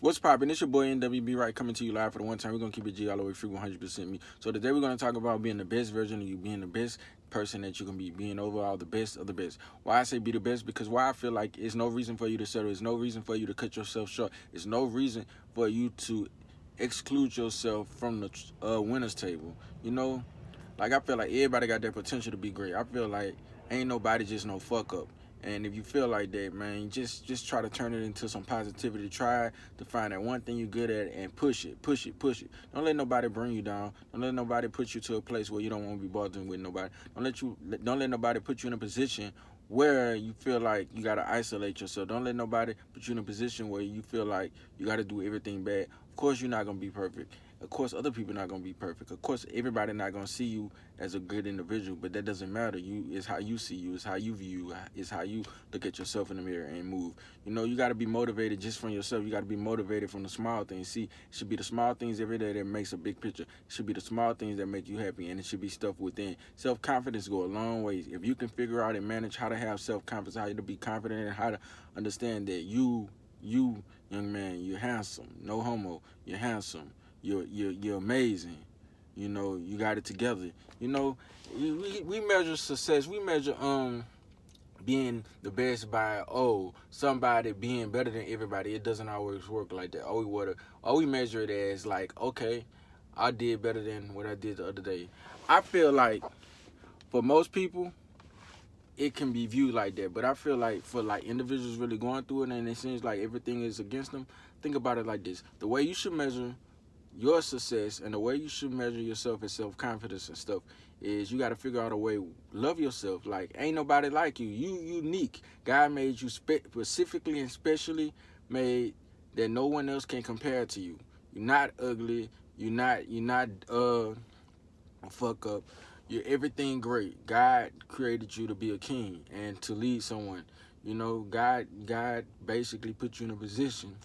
What's poppin'? It's your boy NWB Right coming to you live for the one time. We're gonna keep it G all the way free, 100% me. So today we're gonna talk about being the best version of you, being the best person that you can be, being overall the best of the best. Why I say be the best? Because why I feel like it's no reason for you to settle. It's no reason for you to cut yourself short. It's no reason for you to exclude yourself from the winners table. You know, like I feel like everybody got their potential to be great. I feel like ain't nobody just no fuck up. And if you feel like that, man, just try to turn it into some positivity. Try to find that one thing you're good at and push it, push it, push it. Don't let nobody bring you down. Don't let nobody put you to a place where you don't want to be bothering with nobody. Don't let nobody put you in a position where you feel like you gotta isolate yourself. Don't let nobody put you in a position where you feel like you gotta do everything bad. Of course, you're not gonna be perfect. Of course, other people not gonna be perfect. Of course, everybody not gonna see you as a good individual, but that doesn't matter. You It's how you see you. It's how you view you. It's how you look at yourself in the mirror and move. You know, you got to be motivated just from yourself. You got to be motivated from the small things. See, it should be the small things every day that makes a big picture. It should be the small things that make you happy, and it should be stuff within. Self-confidence go a long way. If you can figure out and manage how to have self-confidence, how to be confident, and how to understand that you, young man, you're handsome. No homo. You're handsome. You're amazing. You know, you got it together. You know, we measure success. We measure being the best by somebody being better than everybody. It doesn't always work like that. All we measure it as like, okay, I did better than what I did the other day. I feel like for most people it can be viewed like that, but I feel like for like individuals really going through it and it seems like everything is against them, think about it like this. The way you should measure your success and the way you should measure yourself as self-confidence and stuff is you got to figure out a way love yourself. Like ain't nobody like you unique. God made you specifically and specially made that no one else can compare to you. You're not ugly. You're not a fuck up. You're everything great. God created you to be a king and to lead someone. You know, God basically put you in a position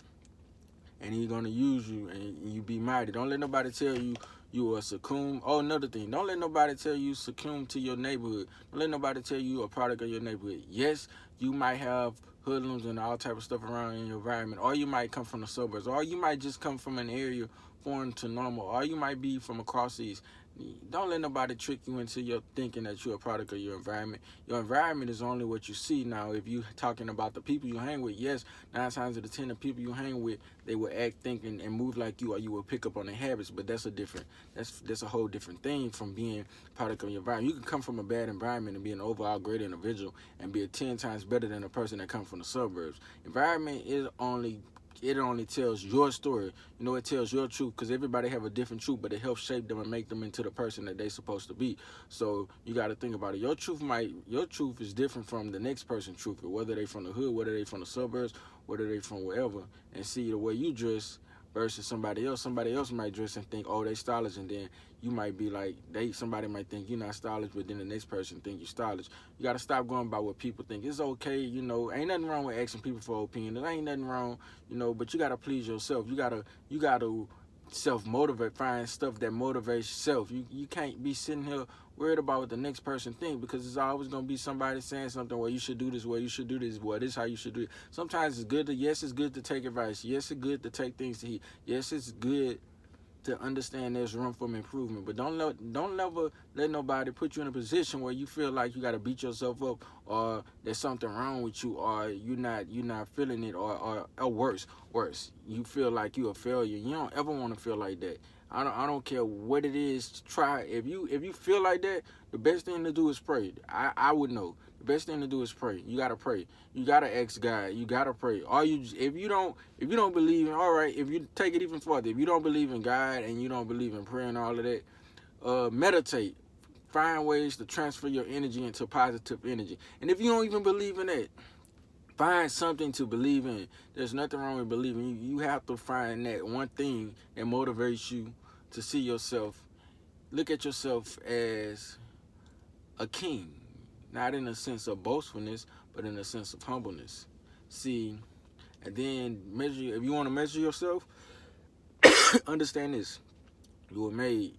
and he's gonna use you and you be mighty. Don't let nobody tell you you are succumb. Oh, another thing, don't let nobody tell you succumb to your neighborhood. Don't let nobody tell you a product of your neighborhood. Yes, you might have hoodlums and all type of stuff around in your environment, or you might come from the suburbs, or you might just come from an area foreign to normal, or you might be from across these. Don't let nobody trick you into your thinking that you're a product of your environment. Your environment is only what you see. Now, if you talking about the people you hang with, yes, 9 times out of 10, the people you hang with, they will act, think, and move like you, or you will pick up on their habits. But that's a whole different thing from being product of your environment. You can come from a bad environment and be an overall great individual and be 10 times better than a person that comes from the suburbs. Environment is only it only tells your story. You know, it tells your truth because everybody have a different truth, but it helps shape them and make them into the person that they supposed to be. So you got to think about it. Your truth is different from the next person's truth, whether they from the hood, whether they from the suburbs, whether they from wherever, and see the way you dress versus somebody else. Somebody else might dress and think, oh, they stylish, and then you might be like, somebody might think you're not stylish, but then the next person think you're stylish. You gotta stop going by what people think. It's okay, you know, ain't nothing wrong with asking people for opinion. There ain't nothing wrong, you know, but you gotta please yourself. You gotta self-motivate, find stuff that motivates yourself. You can't be sitting here worried about what the next person think because there's always gonna be somebody saying something, well, you should do this, well, you should do this, well, this is how you should do it. Sometimes it's good to take advice. Yes, it's good to take things to heat. Yes, it's good to understand there's room for improvement, but don't never let nobody put you in a position where you feel like you got to beat yourself up or there's something wrong with you or you're not feeling it or worse you feel like you're a failure. You don't ever want to feel like that. I don't care what it is. Try if you feel like that, the best thing to do is pray. I would know the best thing to do is pray. You gotta pray. You gotta ask God. You gotta pray. Or if you don't believe in, all right, if you take it even further, if you don't believe in God and you don't believe in prayer and all of that, meditate. Find ways to transfer your energy into positive energy. And if you don't even believe in that, find something to believe in. There's nothing wrong with believing. You have to find that one thing that motivates you to see yourself, look at yourself as a king, not in a sense of boastfulness, but in a sense of humbleness. See, and then measure. If you want to measure yourself, understand this: you were made.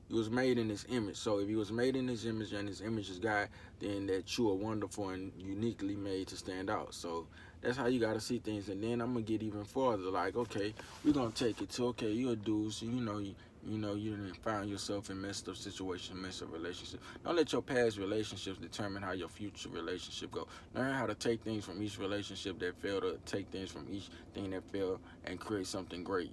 You was made in His image. So if you was made in His image and His image is God, then that you are wonderful and uniquely made to stand out. So That's how you gotta see things. And then I'm gonna get even further. Like, okay, we're gonna take it to, okay, you're a dude, so you didn't find yourself in messed up situations, messed up relationships. Don't let your past relationships determine how your future relationship go. Learn how to take things from each relationship that failed, to take things from each thing that failed, and create something great.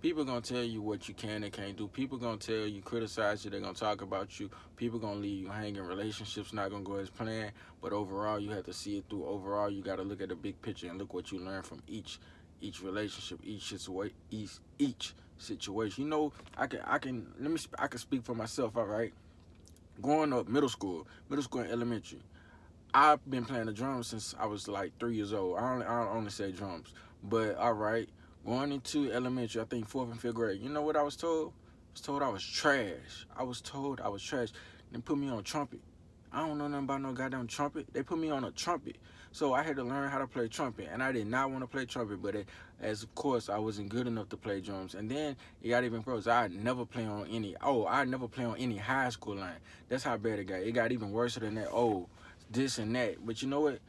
People gonna tell you what you can and can't do. People gonna tell you, criticize you. They're gonna talk about you. People gonna leave you hanging. Relationships not gonna go as planned. But overall, you have to see it through. Overall, you gotta look at the big picture and look what you learn from each relationship, each situation, each situation. I can speak for myself. All right, growing up, middle school and elementary, I've been playing the drums since I was like 3 years old. I only say drums, but all right, going into elementary, I think fourth and fifth grade. You know what I was told? I was told I was trash. I was told I was trash. They put me on trumpet. I don't know nothing about no goddamn trumpet. They put me on a trumpet. So I had to learn how to play trumpet. And I did not want to play trumpet, but as of course, I wasn't good enough to play drums. And then it got even worse. I never play on any high school line. That's how bad it got. It got even worse than that. Oh, this and that. But you know what?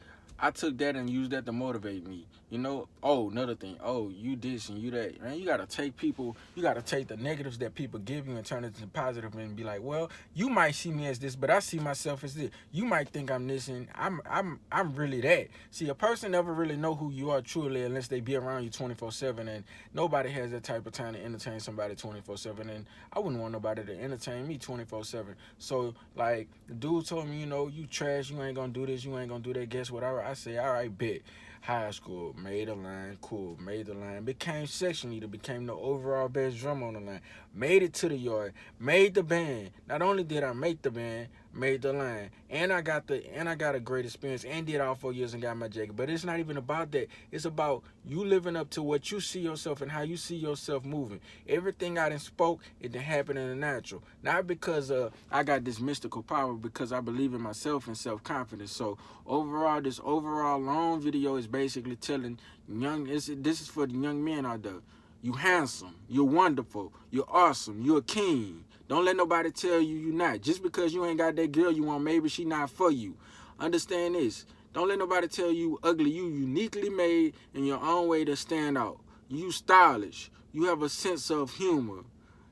I took that and used that to motivate me. Another thing. Oh, you this and you that. Man, you gotta take the negatives that people give you and turn it into positive and be like, well, you might see me as this, but I see myself as this. You might think I'm this and I'm really that. See, a person never really know who you are truly unless they be around you 24/7, and nobody has that type of time to entertain somebody 24/7, and I wouldn't want nobody to entertain me 24/7. So like the dude told me, you trash, you ain't gonna do this, you ain't gonna do that. Guess what? I say, all right, bet. High school, made a line, cool, made the line, became section leader, became the overall best drummer on the line, made it to the yard, made the band. Not only did I make the band, made the line, and I got a great experience and did all 4 years and got my jacket. But it's not even about that. It's about you living up to what you see yourself and how you see yourself moving. Everything I done spoke, it done happened in the natural. Not because I got this mystical power, because I believe in myself and self-confidence. So overall, this overall long video is basically telling this is for the young men out there. You handsome, you're wonderful, you're awesome, you're a king. Don't let nobody tell you you're not. Just because you ain't got that girl you want, maybe she not for you. Understand this. Don't let nobody tell you ugly. You uniquely made in your own way to stand out. You stylish. You have a sense of humor.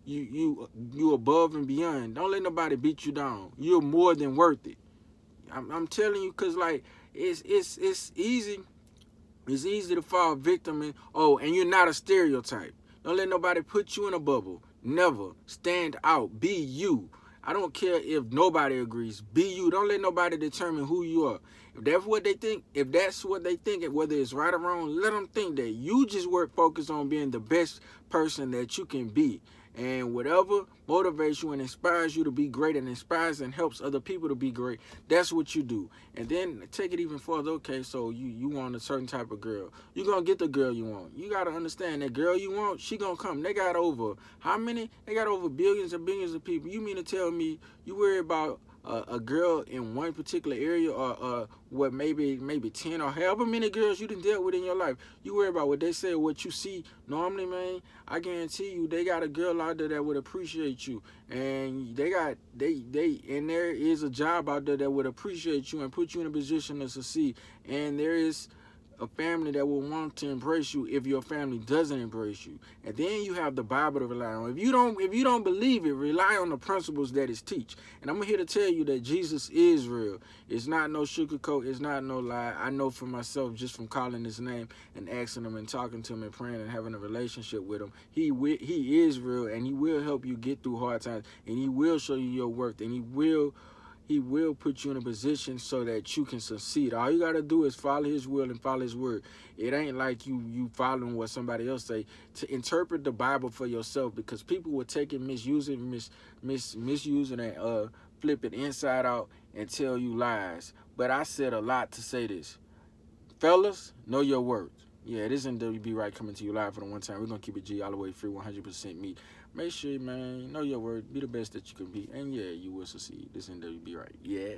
You above and beyond. Don't let nobody beat you down. You're more than worth it. I'm telling you, cause like it's easy. It's easy to fall victim and you're not a stereotype. Don't let nobody put you in a bubble. Never. Stand out. Be you. I don't care if nobody agrees. Be you. Don't let nobody determine who you are. If that's what they think, whether it's right or wrong, let them think that you just focus on being the best person that you can be. And whatever motivates you and inspires you to be great and inspires and helps other people to be great, that's what you do. And then take it even further. Okay, so you want a certain type of girl. You're going to get the girl you want. You got to understand that girl you want, she going to come. They got over, how many? They got over billions and billions of people. You mean to tell me you worry about a girl in one particular area, or what maybe 10 or however many girls you done dealt with in your life? You worry about what they say or what you see normally, man. I guarantee you they got a girl out there that would appreciate you, and there is a job out there that would appreciate you and put you in a position to succeed, and there is a family that will want to embrace you if your family doesn't embrace you. And then you have the Bible to rely on. If you don't believe it, rely on the principles that it teach. And I'm here to tell you that Jesus is real. It's not no sugarcoat. It's not no lie. I know for myself, just from calling his name and asking him and talking to him and praying and having a relationship with him, he is real, and he will help you get through hard times, and he will show you your worth, and he will put you in a position so that you can succeed. All you got to do is follow his will and follow his word. It ain't like you following what somebody else say. To interpret the Bible for yourself, because people will take it, misuse it, misuse it, and flip it inside out and tell you lies. But I said a lot to say this. Fellas, know your worth. Yeah, this is NWB Right coming to you live for the one time. We're going to keep it G all the way free, 100% me. Make sure, man, know your word. Be the best that you can be. And yeah, you will succeed. This is NWB Right. Yeah.